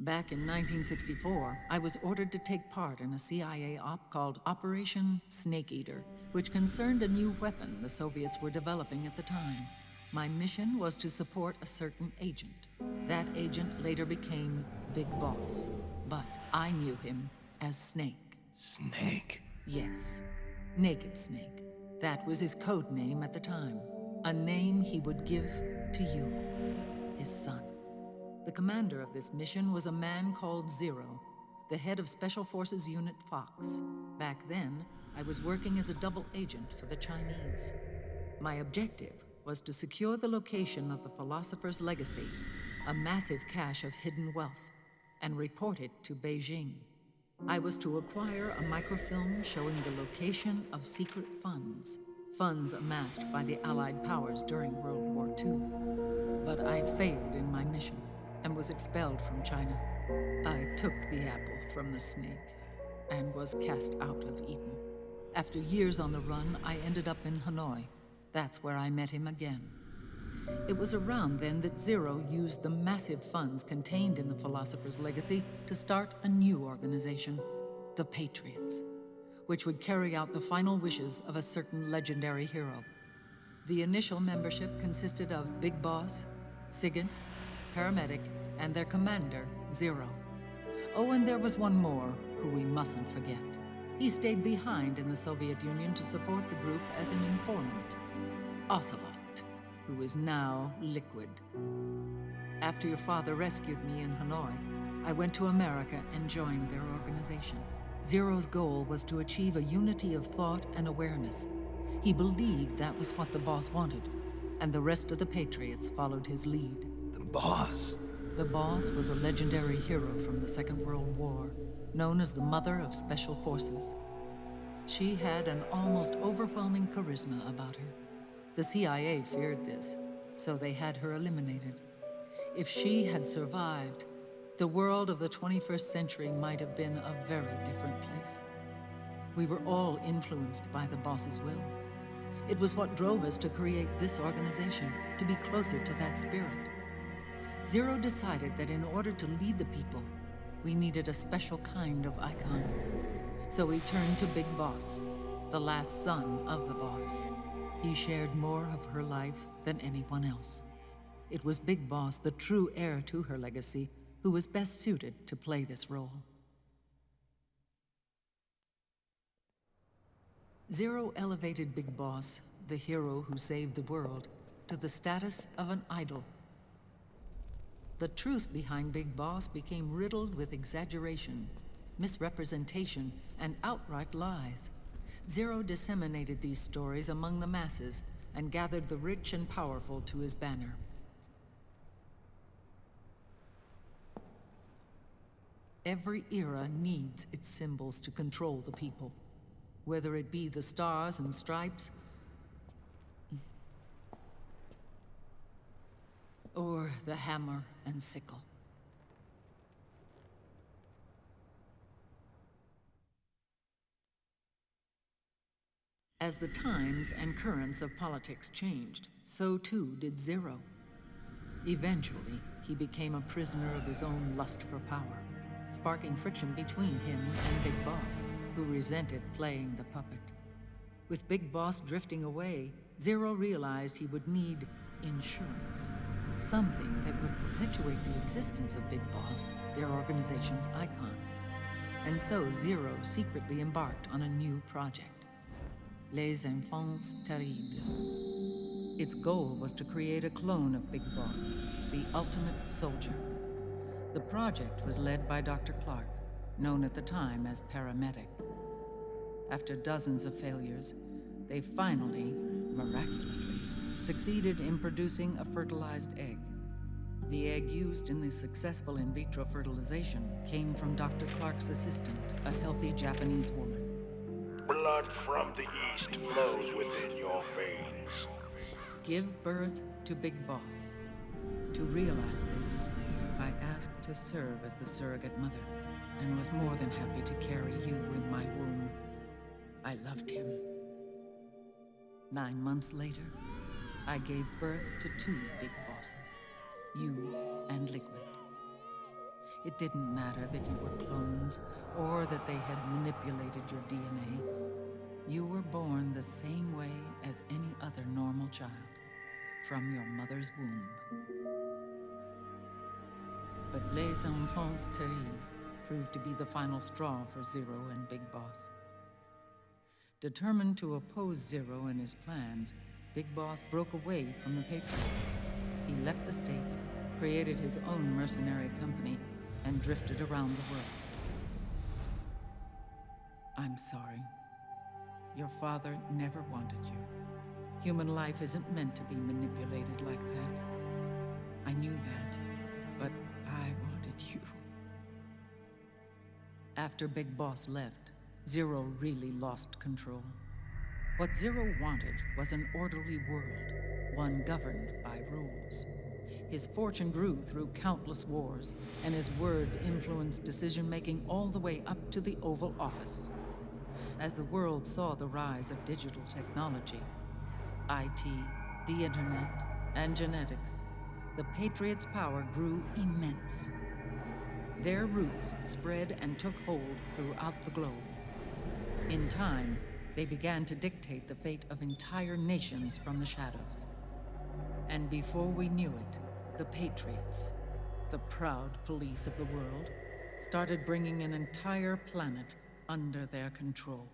Back in 1964, I was ordered to take part in a CIA op called Operation Snake Eater, which concerned a new weapon the Soviets were developing at the time. My mission was to support a certain agent. That agent later became Big Boss, but I knew him as Snake. Snake? Yes, Naked Snake. That was his code name at the time, a name he would give to you, his son. The commander of this mission was a man called Zero, the head of Special Forces Unit Fox. Back then, I was working as a double agent for the Chinese. My objective was to secure the location of the Philosopher's Legacy, a massive cache of hidden wealth, and report it to Beijing. I was to acquire a microfilm showing the location of secret funds, funds amassed by the Allied powers during World War II. But I failed in my mission and was expelled from China. I took the apple from the snake and was cast out of Eden. After years on the run, I ended up in Hanoi. That's where I met him again. It was around then that Zero used the massive funds contained in the Philosopher's Legacy to start a new organization, the Patriots, which would carry out the final wishes of a certain legendary hero. The initial membership consisted of Big Boss, Sigint, Paramedic, and their commander, Zero. Oh, and there was one more who we mustn't forget. He stayed behind in the Soviet Union to support the group as an informant, Ocelot, who is now Liquid. After your father rescued me in Hanoi, I went to America and joined their organization. Zero's goal was to achieve a unity of thought and awareness. He believed that was what the boss wanted, and the rest of the Patriots followed his lead. The boss? The boss was a legendary hero from the Second World War, known as the Mother of Special Forces. She had an almost overwhelming charisma about her. The CIA feared this, so they had her eliminated. If she had survived, the world of the 21st century might have been a very different place. We were all influenced by the boss's will. It was what drove us to create this organization, to be closer to that spirit. Zero decided that in order to lead the people, we needed a special kind of icon. So he turned to Big Boss, the last son of the boss. He shared more of her life than anyone else. It was Big Boss, the true heir to her legacy, who was best suited to play this role. Zero elevated Big Boss, the hero who saved the world, to the status of an idol. The truth behind Big Boss became riddled with exaggeration, misrepresentation, and outright lies. Zero disseminated these stories among the masses and gathered the rich and powerful to his banner. Every era needs its symbols to control the people, whether it be the stars and stripes, or the hammer and sickle. As the times and currents of politics changed, so too did Zero. Eventually, he became a prisoner of his own lust for power, sparking friction between him and Big Boss, who resented playing the puppet. With Big Boss drifting away, Zero realized he would need insurance. Something that would perpetuate the existence of Big Boss, their organization's icon. And so Zero secretly embarked on a new project, Les Enfants Terribles. Its goal was to create a clone of Big Boss, the ultimate soldier. The project was led by Dr. Clark, known at the time as Paramedic. After dozens of failures, they finally, miraculously, succeeded in producing a fertilized egg. The egg used in the successful in vitro fertilization came from Dr. Clark's assistant, a healthy Japanese woman. Blood from the east flows within your veins. Give birth to Big Boss. To realize this, I asked to serve as the surrogate mother, and was more than happy to carry you in my womb. I loved him. 9 months later, I gave birth to 2 Big Bosses, you and Liquid. It didn't matter that you were clones, or that they had manipulated your DNA. You were born the same way as any other normal child, from your mother's womb. But Les Enfants Terribles proved to be the final straw for Zero and Big Boss. Determined to oppose Zero and his plans, Big Boss broke away from the Patriots. He left the States, created his own mercenary company, and drifted around the world. I'm sorry. Your father never wanted you. Human life isn't meant to be manipulated like that. I knew that, but I wanted you. After Big Boss left, Zero really lost control. What Zero wanted was an orderly world, one governed by rules. His fortune grew through countless wars, and his words influenced decision-making all the way up to the Oval Office. As the world saw the rise of digital technology, IT, the internet, and genetics, the Patriots' power grew immense. Their roots spread and took hold throughout the globe. In time, they began to dictate the fate of entire nations from the shadows. And before we knew it, the Patriots, the proud police of the world, started bringing an entire planet under their control.